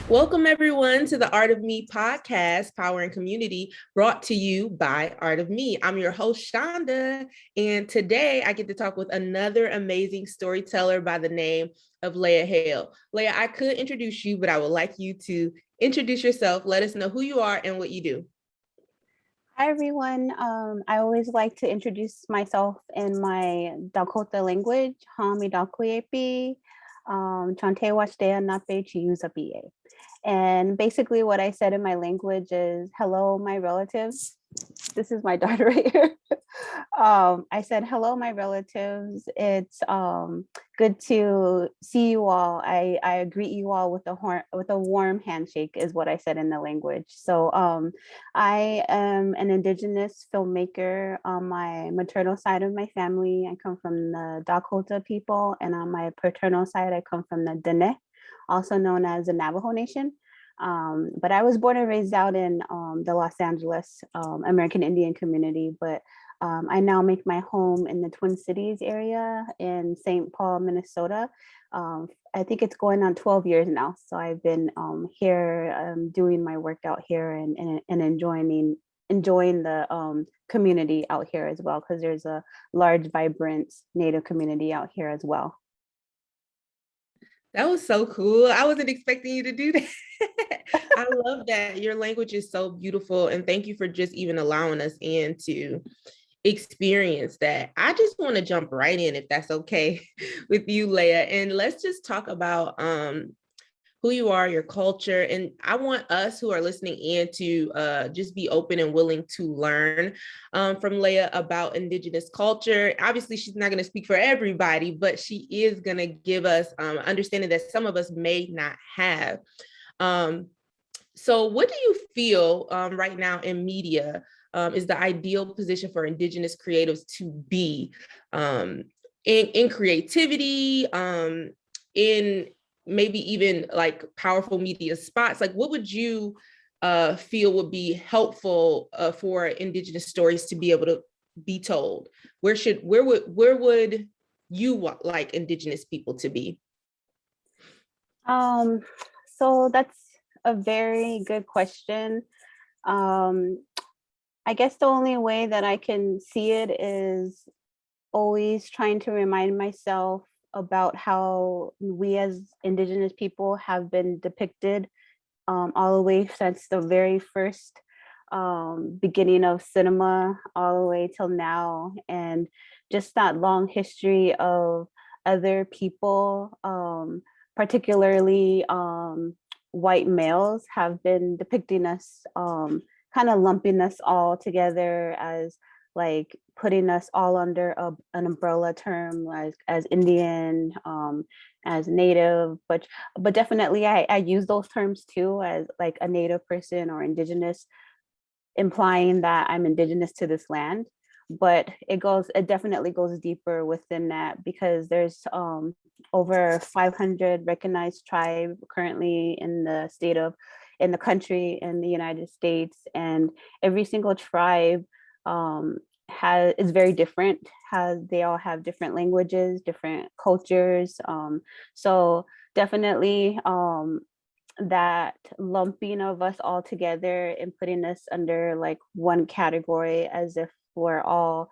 Welcome, everyone, to the Art of Me podcast, Power and Community, brought to you by Art of Me. I'm your host, Shonda, and today I get to talk with another amazing storyteller by the name of Leya Hale. Leya, I could introduce you, but I would like you to introduce yourself. Let us know who you are and what you do. Hi, everyone. I always like to introduce myself in my Dakota language, Hami Dakuyepi, Chante Wachtea Nape Chiusapi. And basically what I said in my language is, hello, my relatives. This is my daughter right here. I said, hello, my relatives. It's good to see you all. I greet you all with a warm handshake is what I said in the language. So I am an Indigenous filmmaker on my maternal side of my family. I come from the Dakota people, and on my paternal side, I come from the Dene, also known as the Navajo Nation. But I was born and raised out in the Los Angeles American Indian community, but I now make my home in the Twin Cities area in St. Paul, Minnesota. I think it's going on 12 years now. So I've been here doing my work out here and enjoying the community out here as well, because there's a large, vibrant Native community out here as well. That was so cool. I wasn't expecting you to do that. I love that. Your language is so beautiful. And thank you for just even allowing us in to experience that. I just want to jump right in, if that's okay with you, Leya. And let's just talk about who you are, your culture. And I want us who are listening in to just be open and willing to learn from Leya about Indigenous culture. Obviously, she's not going to speak for everybody, but she is going to give us understanding that some of us may not have. So what do you feel right now in media is the ideal position for Indigenous creatives to be in creativity, in maybe even like powerful media spots? Like, what would you feel would be helpful for Indigenous stories to be able to be told? Where would you like Indigenous people to be? So that's a very good question. I guess the only way that I can see it is always trying to remind myself about how we as Indigenous people have been depicted all the way since the very first beginning of cinema all the way till now, and just that long history of other people, particularly white males, have been depicting us, kind of lumping us all together as like putting us all under an umbrella term, like as Indian, as Native, but definitely I use those terms too, as like a Native person or Indigenous, implying that I'm Indigenous to this land. But it definitely goes deeper within that, because there's over 500 recognized tribe currently in the country, in the United States, and every single tribe is very different. They all have different languages, different cultures. So definitely that lumping of us all together and putting us under like one category as if we're all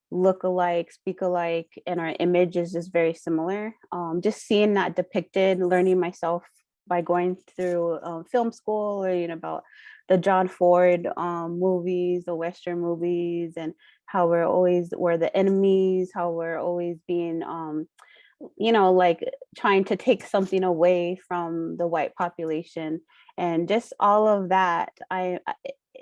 look alike, speak alike, and our image is just very similar. Just seeing that depicted, learning myself by going through film school, learning about the John Ford movies, the Western movies, and how we're the enemies, how we're always being like trying to take something away from the white population, and just all of that.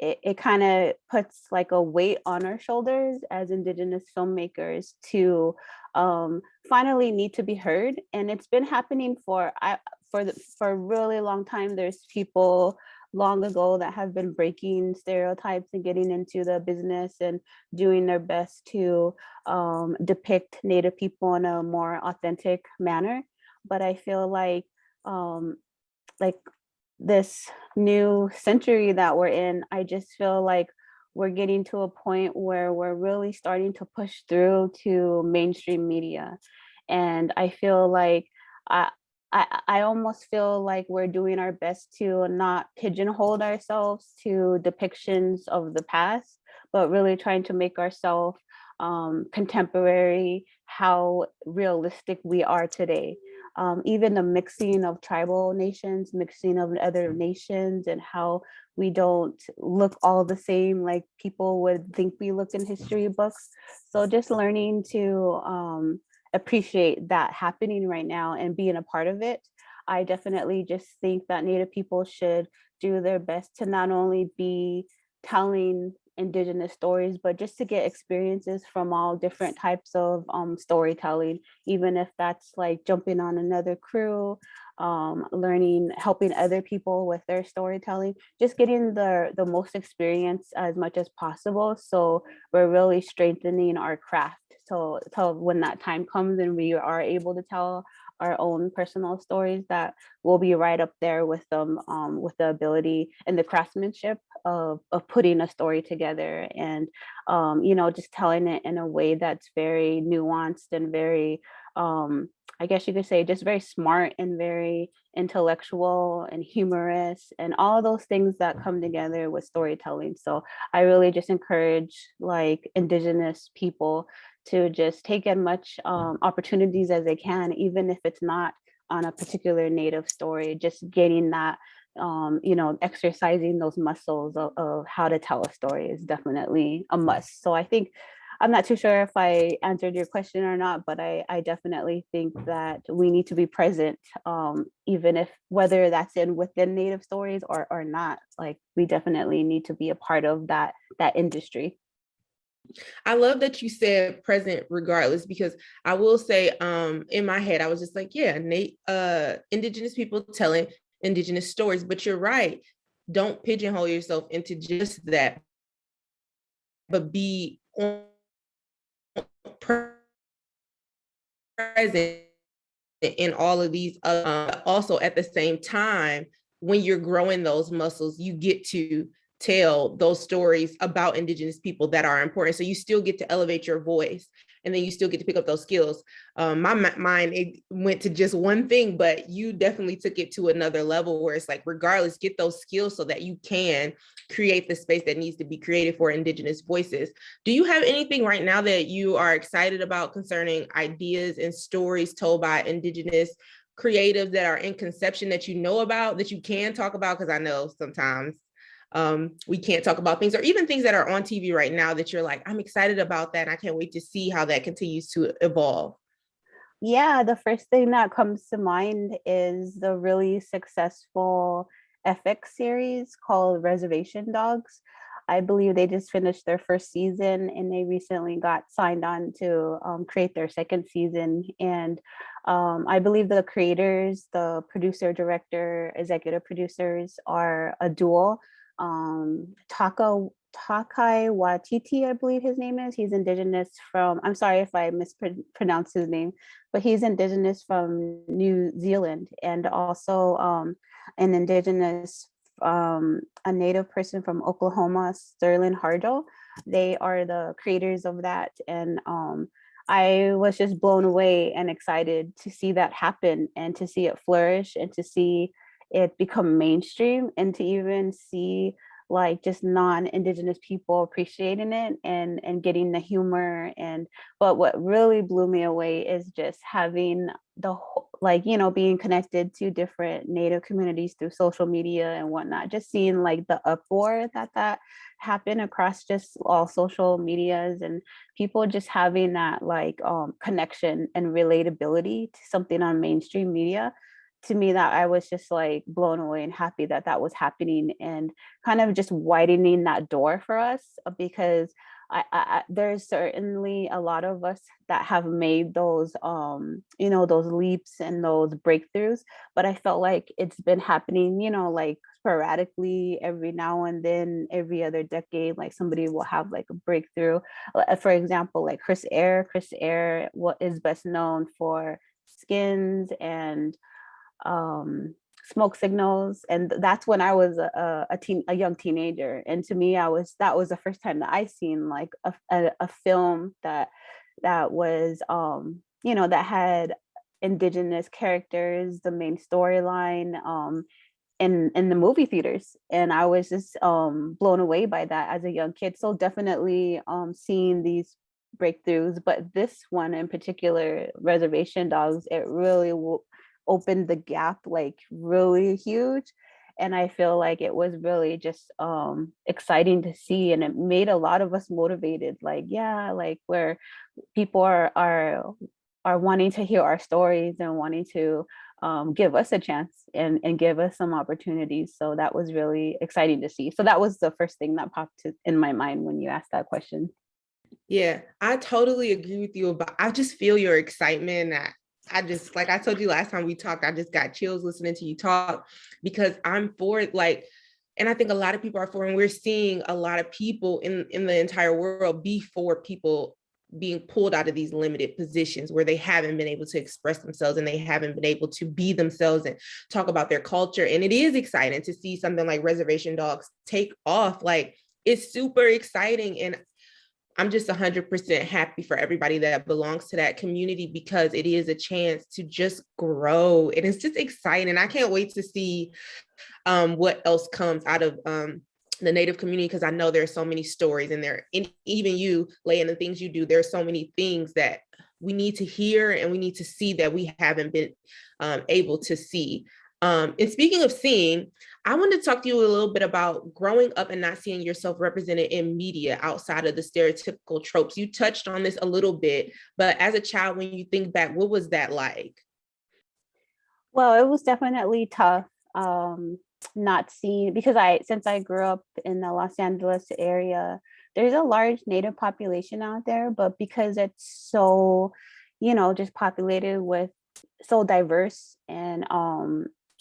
It kind of puts like a weight on our shoulders as Indigenous filmmakers to finally need to be heard. And it's been happening for a really long time. There's people long ago that have been breaking stereotypes and getting into the business and doing their best to depict Native people in a more authentic manner. But I feel like this new century that we're in, I just feel like we're getting to a point where we're really starting to push through to mainstream media. And I feel like I almost feel like we're doing our best to not pigeonhole ourselves to depictions of the past, but really trying to make ourselves contemporary, how realistic we are today. Even the mixing of tribal nations, mixing of other nations, and how we don't look all the same like people would think we look in history books. So just learning to appreciate that happening right now and being a part of it. I definitely just think that Native people should do their best to not only be telling Indigenous stories, but just to get experiences from all different types of storytelling, even if that's like jumping on another crew, learning, helping other people with their storytelling, just getting the most experience as much as possible. So we're really strengthening our craft. So when that time comes and we are able to tell our own personal stories, that will be right up there with them, with the ability and the craftsmanship of putting a story together, and just telling it in a way that's very nuanced and very, I guess you could say, just very smart and very intellectual and humorous and all of those things that come together with storytelling. So I really just encourage like Indigenous people to just take as much opportunities as they can, even if it's not on a particular Native story, just getting that, exercising those muscles of how to tell a story is definitely a must. So I think, I'm not too sure if I answered your question or not, but I definitely think that we need to be present, even if whether that's within Native stories or not. Like we definitely need to be a part of that industry. I love that you said present regardless, because I will say, in my head, I was just like, yeah, Indigenous people telling Indigenous stories, but you're right. Don't pigeonhole yourself into just that, but be present in all of these. Also, at the same time, when you're growing those muscles, you get to tell those stories about Indigenous people that are important. So you still get to elevate your voice, and then you still get to pick up those skills. My mind, it went to just one thing, but you definitely took it to another level where it's like, regardless, get those skills so that you can create the space that needs to be created for Indigenous voices. Do you have anything right now that you are excited about concerning ideas and stories told by Indigenous creatives that are in conception that you know about, that you can talk about? Because I know sometimes we can't talk about things, or even things that are on TV right now that you're like, I'm excited about that, and I can't wait to see how that continues to evolve. Yeah, the first thing that comes to mind is the really successful FX series called Reservation Dogs. I believe they just finished their first season and they recently got signed on to create their second season. And I believe the creators, the producer, director, executive producers are a duo. Takai Watiti, I believe his name is. He's Indigenous from, I'm sorry if I mispronounced his name, but he's Indigenous from New Zealand, and also an Indigenous, a Native person from Oklahoma, Sterling Harjo. They are the creators of that. And I was just blown away and excited to see that happen and to see it flourish and to see it become mainstream and to even see like just non-Indigenous people appreciating it and getting the humor. And but what really blew me away is just having the like, being connected to different Native communities through social media and whatnot, just seeing like the uproar that happened across just all social medias, and people just having that like connection and relatability to something on mainstream media. To me, that I was just like blown away and happy that that was happening, and kind of just widening that door for us, because there's certainly a lot of us that have made those those leaps and those breakthroughs, but I felt like it's been happening, like sporadically every now and then, every other decade, like somebody will have like a breakthrough. For example, like Chris Eyre, what is best known for Skins and smoke signals, and that's when I was a young teenager, and to me that was the first time that I seen like a film that was that had Indigenous characters, the main storyline, in the movie theaters, and I was just blown away by that as a young kid. So definitely seeing these breakthroughs, but this one in particular, Reservation Dogs, it really opened the gap like really huge. And I feel like it was really just exciting to see, and it made a lot of us motivated, like, yeah, like where people are wanting to hear our stories and wanting to give us a chance and give us some opportunities. So that was really exciting to see. So that was the first thing that popped in my mind when you asked that question. Yeah, I totally agree with you about, I just feel your excitement. I just, like I told you last time we talked, I just got chills listening to you talk because I'm for it. Like, and I think a lot of people are for, and we're seeing a lot of people in the entire world be for people being pulled out of these limited positions where they haven't been able to express themselves and they haven't been able to be themselves and talk about their culture. And it is exciting to see something like Reservation Dogs take off. Like, it's super exciting. And I'm just 100% happy for everybody that belongs to that community because it is a chance to just grow. And it's just exciting. I can't wait to see what else comes out of the Native community, because I know there's so many stories in there. And even you, Leya, and the things you do, there's so many things that we need to hear and we need to see that we haven't been able to see. And speaking of seeing, I want to talk to you a little bit about growing up and not seeing yourself represented in media outside of the stereotypical tropes. You touched on this a little bit, but as a child, when you think back, what was that like? Well, it was definitely tough, not seeing, because since I grew up in the Los Angeles area, there's a large Native population out there, but because it's so, just populated with, so diverse, and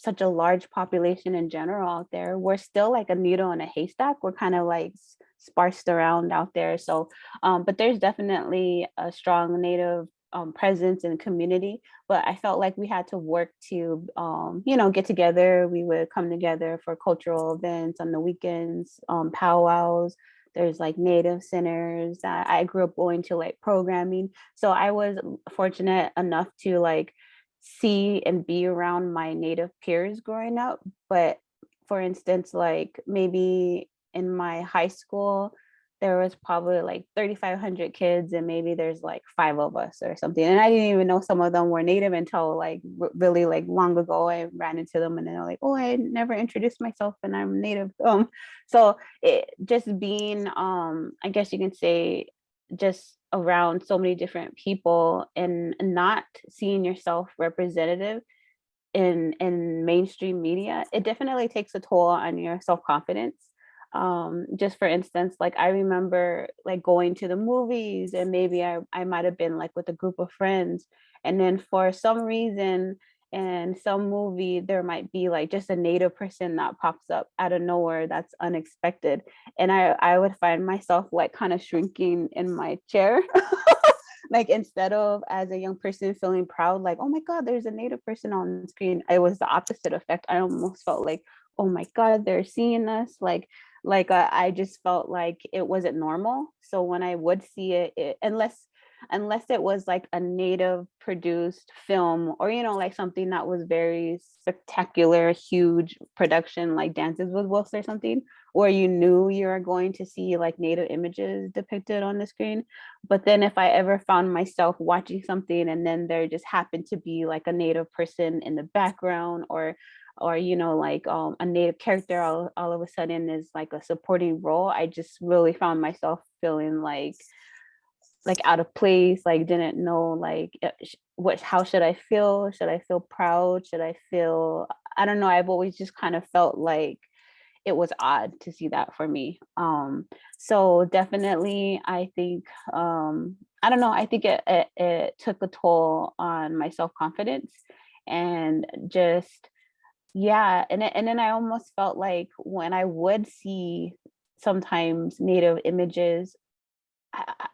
such a large population in general out there, we're still like a needle in a haystack. We're kind of like sparsed around out there. So, but there's definitely a strong Native presence in the community. But I felt like we had to work to, get together. We would come together for cultural events on the weekends, powwows. There's like Native centers that I grew up going to, like programming. So I was fortunate enough to like see and be around my Native peers growing up. But for instance, like maybe in my high school, there was probably like 3,500 kids, and maybe there's like 5 of us or something. And I didn't even know some of them were Native until like really like long ago. I ran into them and they're like, "Oh, I never introduced myself and I'm Native." So it just being, I guess you can say, just around so many different people and not seeing yourself representative in mainstream media, it definitely takes a toll on your self-confidence. Just for instance, like I remember like going to the movies, and maybe I might have been like with a group of friends, and then for some reason in some movie there might be like just a Native person that pops up out of nowhere that's unexpected, and I would find myself like kind of shrinking in my chair. Like instead of as a young person feeling proud, like, oh my God, there's a Native person on the screen, it was the opposite effect. I almost felt like, oh my God, they're seeing us. I just felt like it wasn't normal. So when I would see it, unless it was like a Native produced film, or like something that was very spectacular, huge production, like Dances with Wolves or something, where you knew you were going to see like Native images depicted on the screen. But then if I ever found myself watching something and then there just happened to be like a Native person in the background, or like a Native character all of a sudden is like a supporting role, I just really found myself feeling like out of place, like didn't know like how should I feel? Should I feel proud? Should I feel, I don't know, I've always just kind of felt like it was odd to see that for me. So definitely I think, I don't know, I think it took a toll on my self-confidence, and just, yeah. And then I almost felt like when I would see sometimes Native images,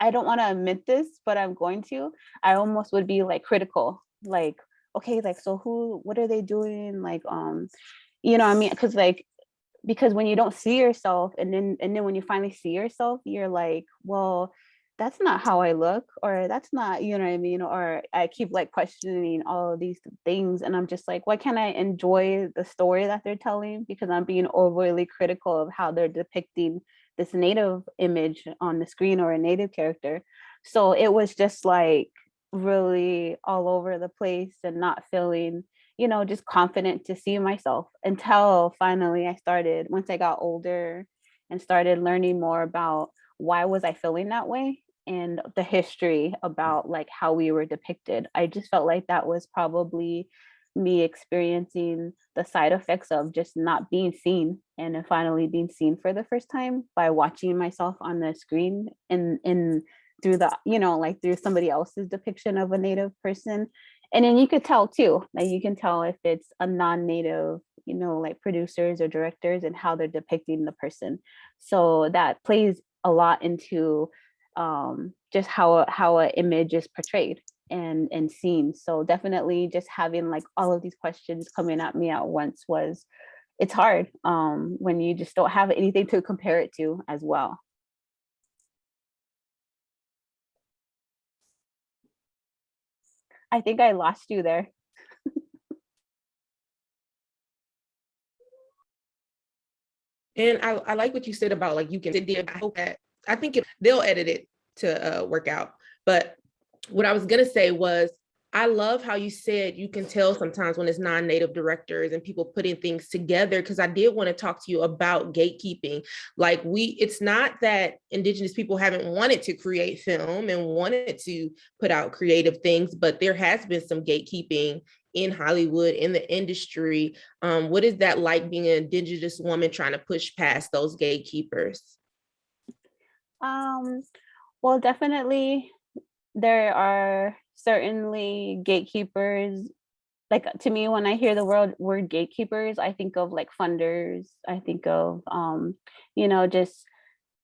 I don't want to admit this, but I'm going to. I almost would be like critical, like, okay, like, so what are they doing? Like, what I mean? Because when you don't see yourself, and then when you finally see yourself, you're like, well, that's not how I look, or that's not, you know what I mean? Or I keep like questioning all of these things. And I'm just like, why can't I enjoy the story that they're telling? Because I'm being overly critical of how they're depicting this native image on the screen, or a native character. So it was just like really all over the place, and not feeling, just confident to see myself, until finally I started, once I got older and started learning more about why was I feeling that way, and the history about like how we were depicted. I just felt like that was probably me experiencing the side effects of just not being seen, and then finally being seen for the first time by watching myself on the screen, and through the, like through somebody else's depiction of a native person. And then you could tell too, like you can tell if it's a non-native, like producers or directors, and how they're depicting the person. So that plays a lot into just how an image is portrayed and seen. So definitely just having like all of these questions coming at me at once was, it's hard when you just don't have anything to compare it to as well. I think I lost you there. And I like what you said about like you can I hope that I think they'll edit it to work out. But what I was gonna say was I love how you said you can tell sometimes when it's non-native directors and people putting things together, because I did want to talk to you about gatekeeping. Like it's not that Indigenous people haven't wanted to create film and wanted to put out creative things, but there has been some gatekeeping in Hollywood, in the industry. What is that like being an Indigenous woman trying to push past those gatekeepers? Um, well, definitely there are certainly gatekeepers. Like to me, when I hear the word gatekeepers, I think of like funders. I think of just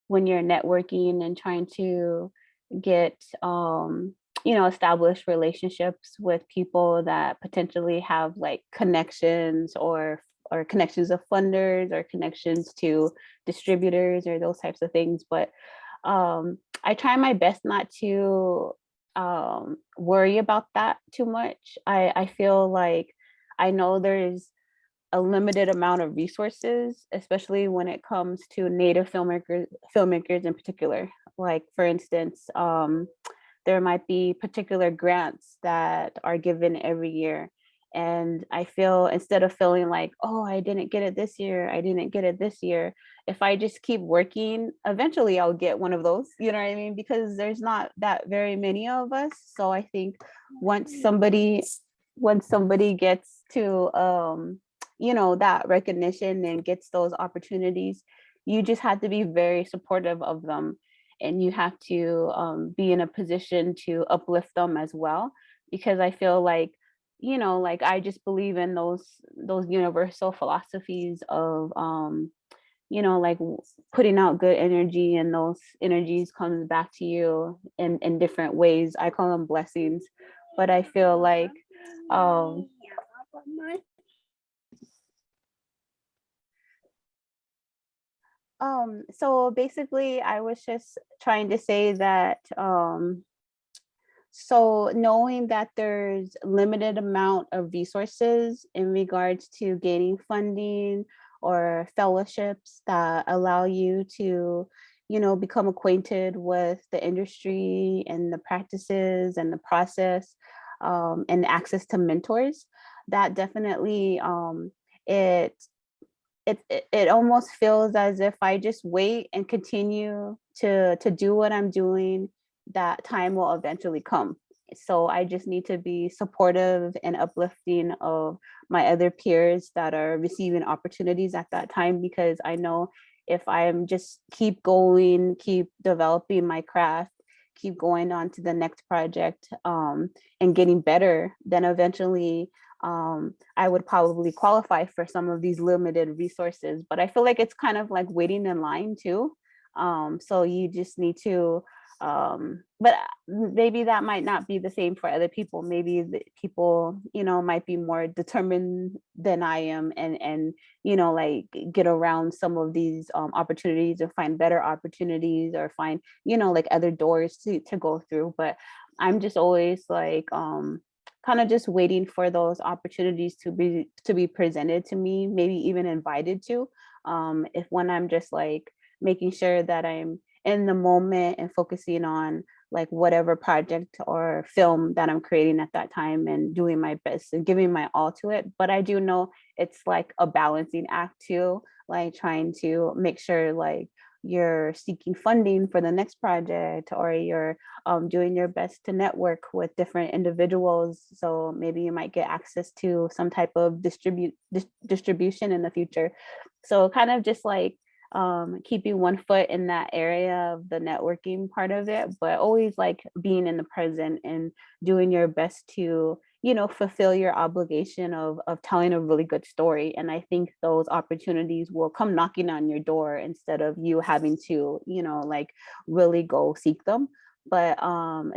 when you're networking and trying to get establish relationships with people that potentially have like connections, or connections of funders, or connections to distributors, or those types of things. But I try my best not to worry about that too much. I feel like I know there's a limited amount of resources, especially when it comes to Native filmmakers in particular. Like for instance, there might be particular grants that are given every year. And I feel, instead of feeling like, oh, I didn't get it this year, I didn't get it this year, if I just keep working, eventually I'll get one of those, you know what I mean? Because there's not that very many of us. So I think once somebody gets to that recognition and gets those opportunities, you just have to be very supportive of them, and you have to be in a position to uplift them as well. Because I feel like, like I just believe in those universal philosophies of like putting out good energy, and those energies comes back to you in different ways. I call them blessings. But I feel like um so basically I was just trying to say that so knowing that there's limited amount of resources in regards to gaining funding or fellowships that allow you to, become acquainted with the industry and the practices and the process, and access to mentors, that definitely it it almost feels as if I just wait and continue to do what I'm doing, that time will eventually come. So I just need to be supportive and uplifting of my other peers that are receiving opportunities at that time, because I know if I'm just keep going, keep developing my craft, keep going on to the next project, and getting better, then eventually I would probably qualify for some of these limited resources. But I feel like it's kind of like waiting in line too. So you just need to But maybe that might not be the same for other people. Maybe the people, might be more determined than I am, and like get around some of these opportunities, or find better opportunities, or find like other doors to go through. But I'm just always like kind of just waiting for those opportunities to be presented to me, maybe even invited to. If when I'm just like making sure that I'm in the moment and focusing on like whatever project or film that I'm creating at that time, and doing my best and giving my all to it. But I do know it's like a balancing act too, like trying to make sure like you're seeking funding for the next project, or you're doing your best to network with different individuals. So maybe you might get access to some type of distribution in the future. So kind of just like keeping one foot in that area of the networking part of it, but always like being in the present and doing your best to fulfill your obligation of telling a really good story. And I think those opportunities will come knocking on your door instead of you having to like really go seek them. But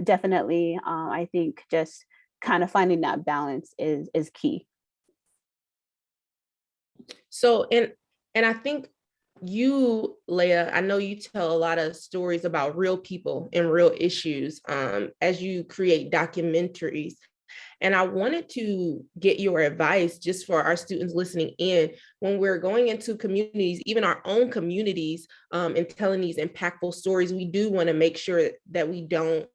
definitely I think just kind of finding that balance is key. So, and I think you, Leya, I know you tell a lot of stories about real people and real issues as you create documentaries. And I wanted to get your advice just for our students listening in when we're going into communities, even our own communities, and telling these impactful stories. We do want to make sure that we don't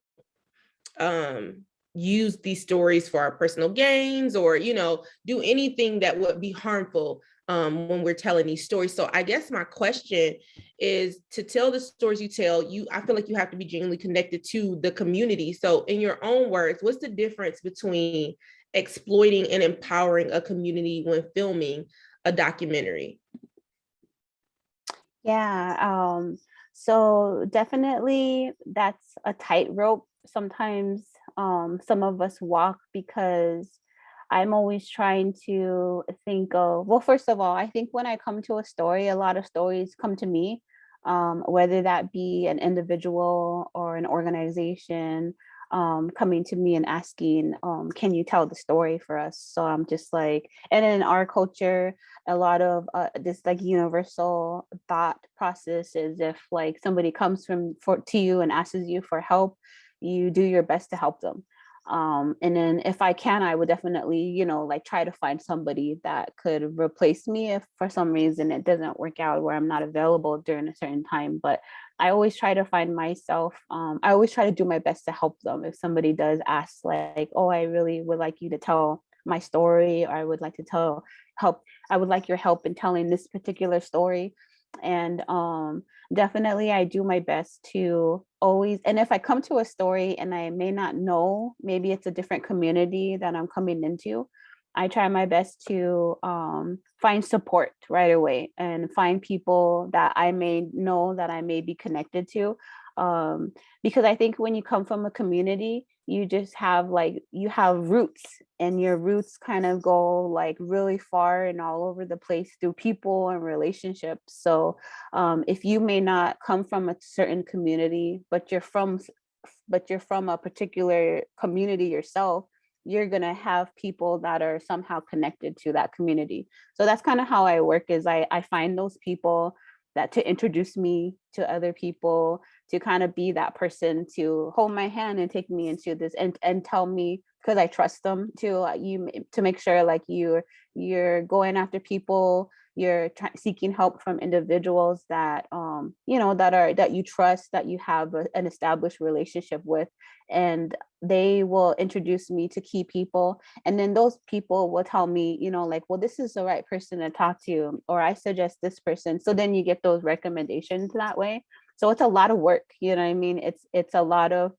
use these stories for our personal gains, or do anything that would be harmful when we're telling these stories. So I guess my question is, to tell the stories you tell, I feel like you have to be genuinely connected to the community. So in your own words, what's the difference between exploiting and empowering a community when filming a documentary? Yeah. So definitely that's a tightrope. Sometimes some of us walk, because I'm always trying to think of, well, first of all, I think when I come to a story, a lot of stories come to me, whether that be an individual or an organization coming to me and asking, can you tell the story for us? So I'm just like, and in our culture, a lot of this like universal thought process is, if like somebody comes to you and asks you for help, you do your best to help them. And then if I can, I would definitely, like try to find somebody that could replace me if for some reason it doesn't work out, where I'm not available during a certain time. But I always try to find myself, I always try to do my best to help them. If somebody does ask like, oh, I really would like you to tell my story, or I would like to help, I would like your help in telling this particular story. And definitely I do my best to always, and if I come to a story and I may not know, maybe it's a different community that I'm coming into, I try my best to find support right away, and find people that I may know, that I may be connected to. Because I think when you come from a community, you just have like, you have roots, and your roots kind of go like really far and all over the place through people and relationships. So if you may not come from a certain community, but you're from a particular community yourself, you're going to have people that are somehow connected to that community. So that's kind of how I work, is I find those people that to introduce me to other people, to kind of be that person to hold my hand and take me into this, and tell me, because I trust them to make sure like you're going after people, you're seeking help from individuals that that you trust, that you have an established relationship with, and they will introduce me to key people, and then those people will tell me, like, well, this is the right person to talk to, or I suggest this person. So then you get those recommendations that way. So it's a lot of work, you know what I mean? It's a lot of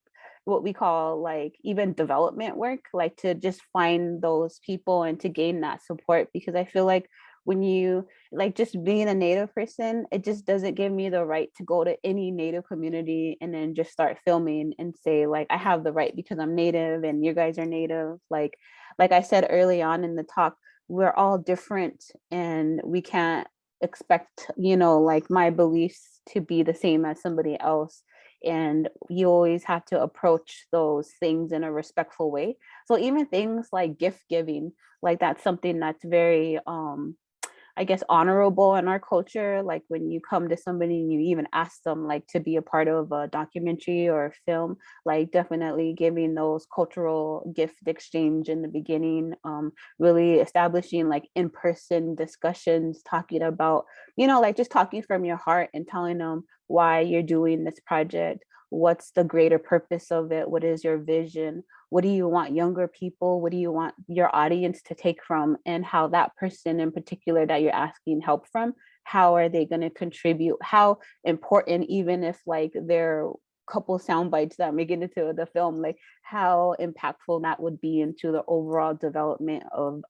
what we call like even development work, like to just find those people and to gain that support. Because I feel like when you like, just being a Native person, it just doesn't give me the right to go to any Native community and then just start filming and say like, I have the right because I'm Native and you guys are Native. Like I said early on in the talk, we're all different, and we can't expect like my beliefs to be the same as somebody else. and you always have to approach those things in a respectful way. So even things like gift giving, like that's something that's very I guess honorable in our culture. Like when you come to somebody and you even ask them like to be a part of a documentary or a film, like definitely giving those cultural gift exchange in the beginning, really establishing like in-person discussions, talking about, like just talking from your heart and telling them why you're doing this project, what's the greater purpose of it, what is your vision, what do you want younger people, what do you want your audience to take from, and how that person in particular that you're asking help from, how are they going to contribute, how important, even if like they're couple sound bites that make it into the film, like how impactful that would be into the overall development of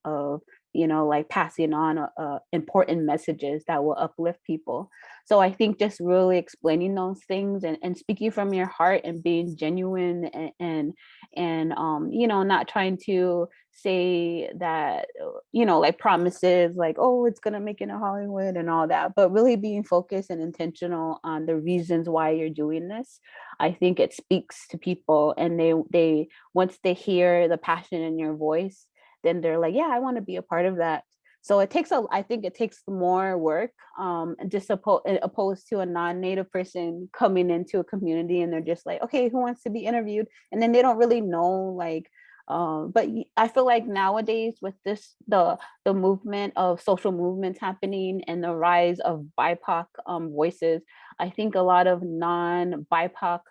like passing on important messages that will uplift people. So I think just really explaining those things and speaking from your heart and being genuine and not trying to say that like promises like, oh, it's gonna make it in Hollywood and all that, but really being focused and intentional on the reasons why you're doing this. I think it speaks to people, and they once they hear the passion in your voice, then they're like, yeah, I want to be a part of that. So I think it takes more work, just opposed to a non-native person coming into a community and they're just like, okay, who wants to be interviewed? And then they don't really know, like, but I feel like nowadays with the movement of social movements happening and the rise of BIPOC voices, I think a lot of non-BIPOC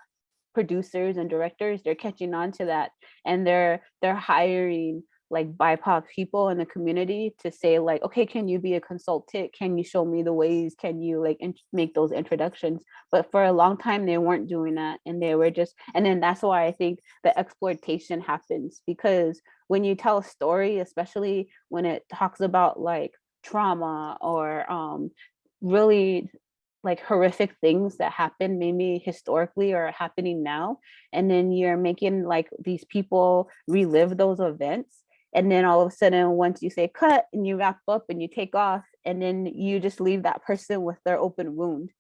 producers and directors, they're catching on to that, and they're hiring like BIPOC people in the community to say like, okay, can you be a consultant? Can you show me the ways? Can you like make those introductions? But for a long time, they weren't doing that. And they were just, and then that's why I think the exploitation happens, because when you tell a story, especially when it talks about like trauma or really like horrific things that happen maybe historically or happening now, and then you're making like these people relive those events, and then all of a sudden once you say cut and you wrap up and you take off, and then you just leave that person with their open wound.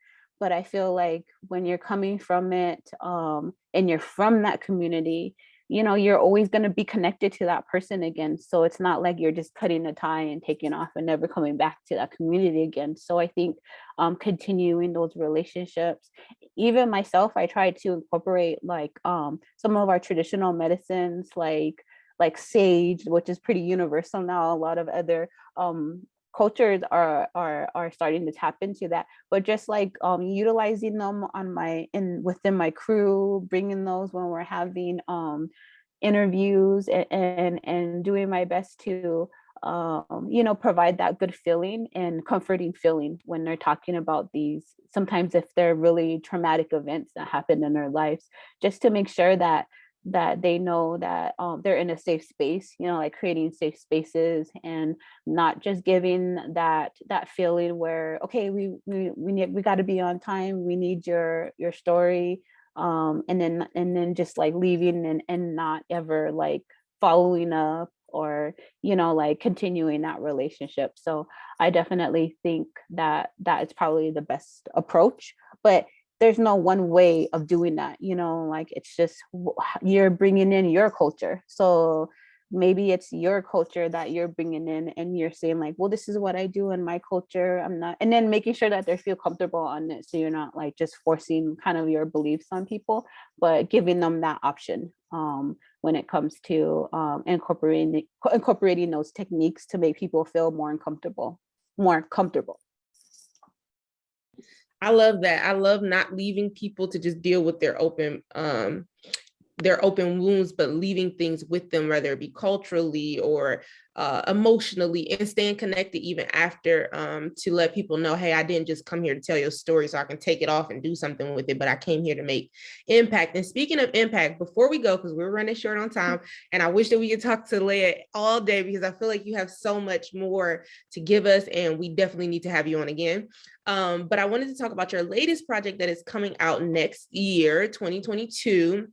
But I feel like when you're coming from it, and you're from that community, you're always going to be connected to that person again. So it's not like you're just cutting a tie and taking off and never coming back to that community again. So I think continuing those relationships, even myself, I try to incorporate like some of our traditional medicines, like sage, which is pretty universal now. A lot of other cultures are starting to tap into that, but just like utilizing them within my crew, bringing those when we're having interviews, and doing my best to provide that good feeling and comforting feeling when they're talking about these, sometimes if they're really traumatic events that happen in their lives, just to make sure that they know that they're in a safe space, like creating safe spaces, and not just giving that feeling where, okay, we got to be on time, we need your story, and then just like leaving and not ever like following up or like continuing that relationship. So I definitely think that is probably the best approach, but there's no one way of doing that, like it's just you're bringing in your culture. So maybe it's your culture that you're bringing in, and you're saying like, well, this is what I do in my culture, I'm not, and then making sure that they feel comfortable on it, so you're not like just forcing kind of your beliefs on people, but giving them that option when it comes to incorporating those techniques to make people feel more comfortable. I love that. I love not leaving people to just deal with their open wounds, but leaving things with them, whether it be culturally or emotionally, and staying connected even after, to let people know, hey, I didn't just come here to tell your story so I can take it off and do something with it, but I came here to make impact. And speaking of impact, before we go, because we're running short on time, and I wish that we could talk to Leya all day, because I feel like you have so much more to give us, and we definitely need to have you on again. But I wanted to talk about your latest project that is coming out next year, 2022.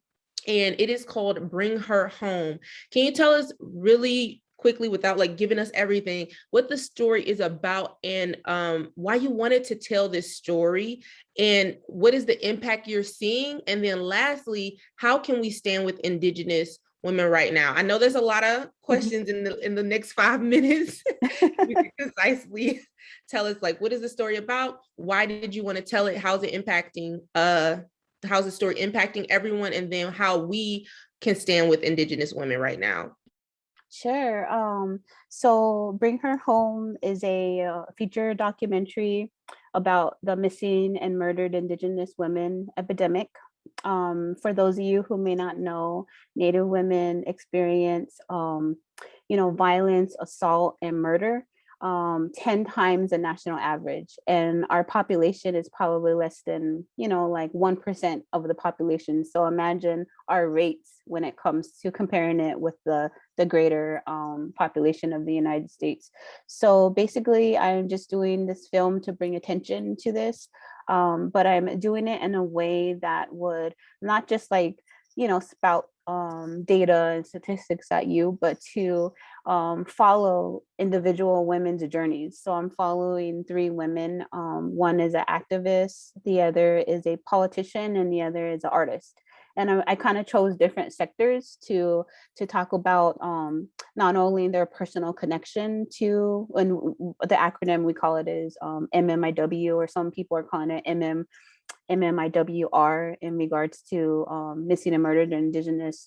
And it is called Bring Her Home. Can you tell us really quickly, without like giving us everything, what the story is about, and why you wanted to tell this story, and what is the impact you're seeing? And then lastly, how can we stand with Indigenous women right now? I know there's a lot of questions in the next 5 minutes. You can concisely tell us, like, what is the story about? Why did you want to tell it? How's it impacting how's the story impacting everyone? And then how we can stand with Indigenous women right now. Sure. So Bring Her Home is a feature documentary about the missing and murdered Indigenous women epidemic. For those of you who may not know, Native women experience, violence, assault, and murder 10 times the national average. And our population is probably less than, like 1% of the population. So imagine our rates when it comes to comparing it with the greater population of the United States. So basically, I'm just doing this film to bring attention to this, but I'm doing it in a way that would not just like, spout data and statistics at you, but to follow individual women's journeys. So I'm following three women. One is an activist, the other is a politician, and the other is an artist. And I kind of chose different sectors to talk about not only their personal connection to, and the acronym we call it is MMIW, or some people are calling it MMIWR, in regards to missing and murdered Indigenous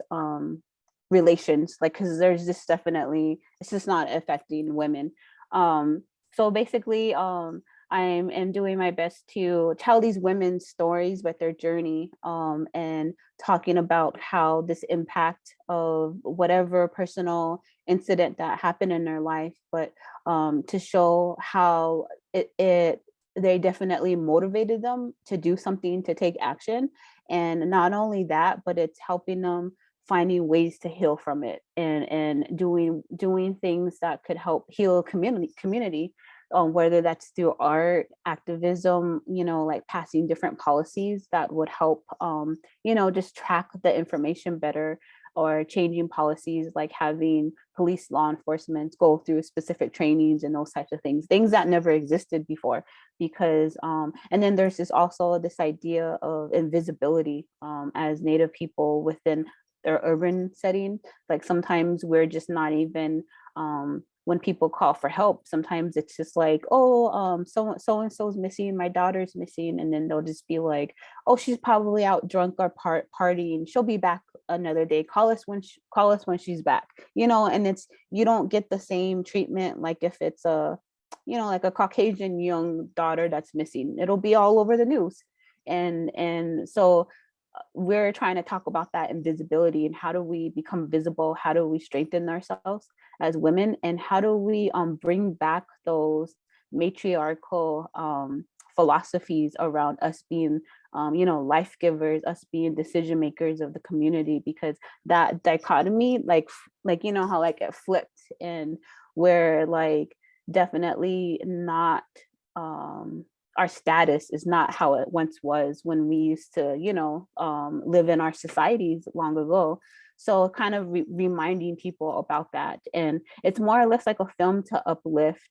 relations, like, because there's just definitely, it's just not affecting women. So basically, I am doing my best to tell these women's stories with their journey, and talking about how this impact of whatever personal incident that happened in their life, but to show how they definitely motivated them to do something, to take action. And not only that, but it's helping them finding ways to heal from it, and doing things that could help heal community, whether that's through art, activism, like passing different policies that would help, just track the information better, or changing policies like having police law enforcement go through specific trainings and those types of things that never existed before. Because and then there's this idea of invisibility, as Native people within their urban setting. Like sometimes we're just not even, when people call for help, sometimes it's just like, oh, so and so's missing, my daughter's missing, and then they'll just be like, oh, she's probably out drunk or partying, she'll be back another day, call us when she's back, and it's, you don't get the same treatment like if it's a, like a Caucasian young daughter that's missing, it'll be all over the news. And so we're trying to talk about that invisibility, and how do we become visible, how do we strengthen ourselves as women, and how do we bring back those matriarchal philosophies around us being life givers, us being decision makers of the community. Because that dichotomy, like how like it flipped, and we're like definitely not, our status is not how it once was when we used to, live in our societies long ago. So kind of reminding people about that. And it's more or less like a film to uplift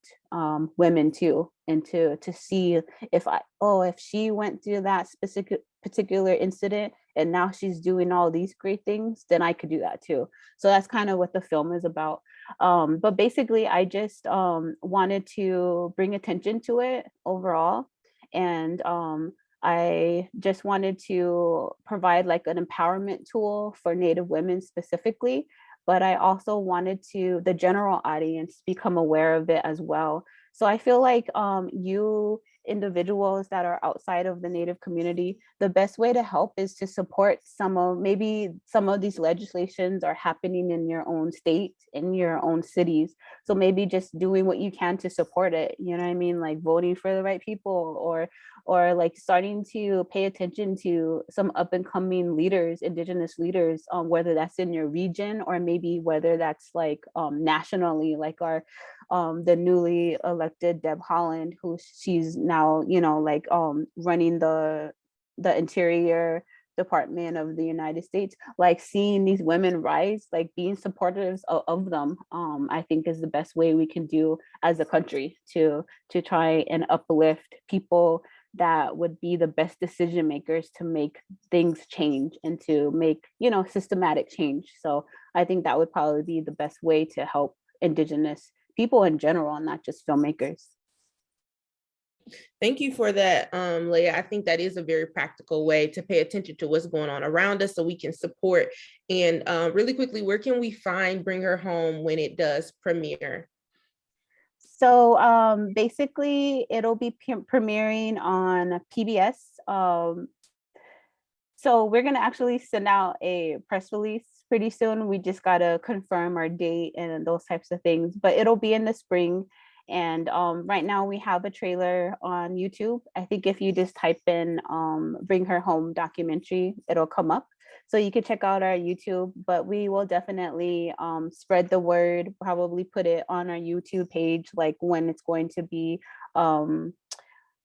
women too, and to see if she went through that particular incident and now she's doing all these great things, then I could do that too. So that's kind of what the film is about. But basically, I just wanted to bring attention to it overall. And I just wanted to provide like an empowerment tool for Native women specifically, but I also wanted to the general audience become aware of it as well. So I feel like you individuals that are outside of the Native community, the best way to help is to support maybe some of these legislations are happening in your own state, in your own cities. So maybe just doing what you can to support it, you know what I mean? Like voting for the right people, or like starting to pay attention to some up and coming leaders, Indigenous leaders, whether that's in your region, or maybe whether that's like nationally, like our the newly elected Deb Haaland, who she's now, like running the interior Department of the United States, like seeing these women rise, like being supporters of them, I think is the best way we can do as a country to try and uplift people that would be the best decision makers to make things change and to make, you know, systematic change. So I think that would probably be the best way to help Indigenous people in general, and not just filmmakers. Thank you for that, Leya. I think that is a very practical way to pay attention to what's going on around us so we can support. And really quickly, where can we find Bring Her Home when it does premiere? So basically, it'll be premiering on PBS. So we're gonna actually send out a press release pretty soon. We just gotta confirm our date and those types of things, but it'll be in the spring. And right now we have a trailer on YouTube. I think if you just type in Bring Her Home documentary, it'll come up. So you can check out our YouTube, but we will definitely spread the word, probably put it on our YouTube page, like when it's going to be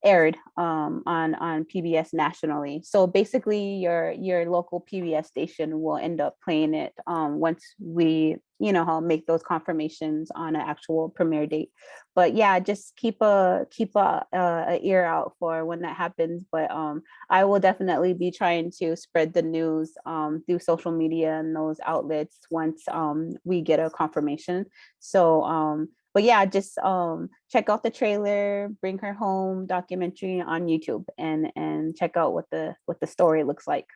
aired on PBS nationally. So basically your local PBS station will end up playing it once we, you know, make those confirmations on an actual premiere date. But yeah, just keep a ear out for when that happens. But I will definitely be trying to spread the news through social media and those outlets once we get a confirmation. So but yeah, just check out the trailer, Bring Her Home documentary on YouTube, and check out what the story looks like.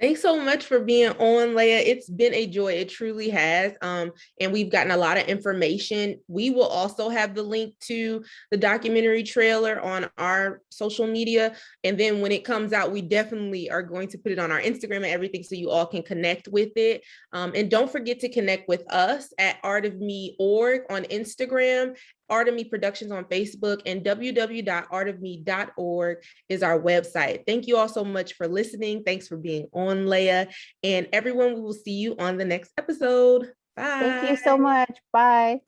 Thanks so much for being on, Leya. It's been a joy. It truly has. And we've gotten a lot of information. We will also have the link to the documentary trailer on our social media. And then when it comes out, we definitely are going to put it on our Instagram and everything so you all can connect with it. And don't forget to connect with us at artofme.org on Instagram, Art of Me Productions on Facebook, and www.artofme.org is our website. Thank you all so much for listening. Thanks for being on, Leya. And everyone, we will see you on the next episode. Bye. Thank you so much. Bye.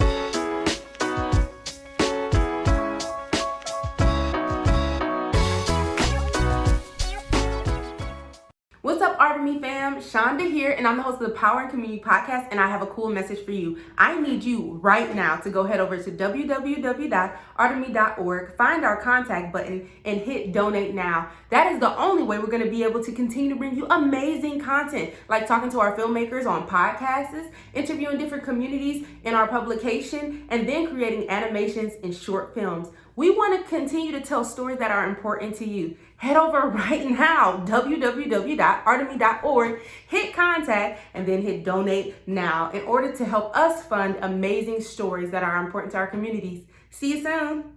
What's up, Art of Me fam? Shonda here, and I'm the host of the Power and Community Podcast, and I have a cool message for you. I need you right now to go head over to www.artofme.org, find our contact button, and hit donate now. That is the only way we're going to be able to continue to bring you amazing content, like talking to our filmmakers on podcasts, interviewing different communities in our publication, and then creating animations and short films. We want to continue to tell stories that are important to you. Head over right now, www.artofme.org, hit contact, and then hit donate now in order to help us fund amazing stories that are important to our communities. See you soon.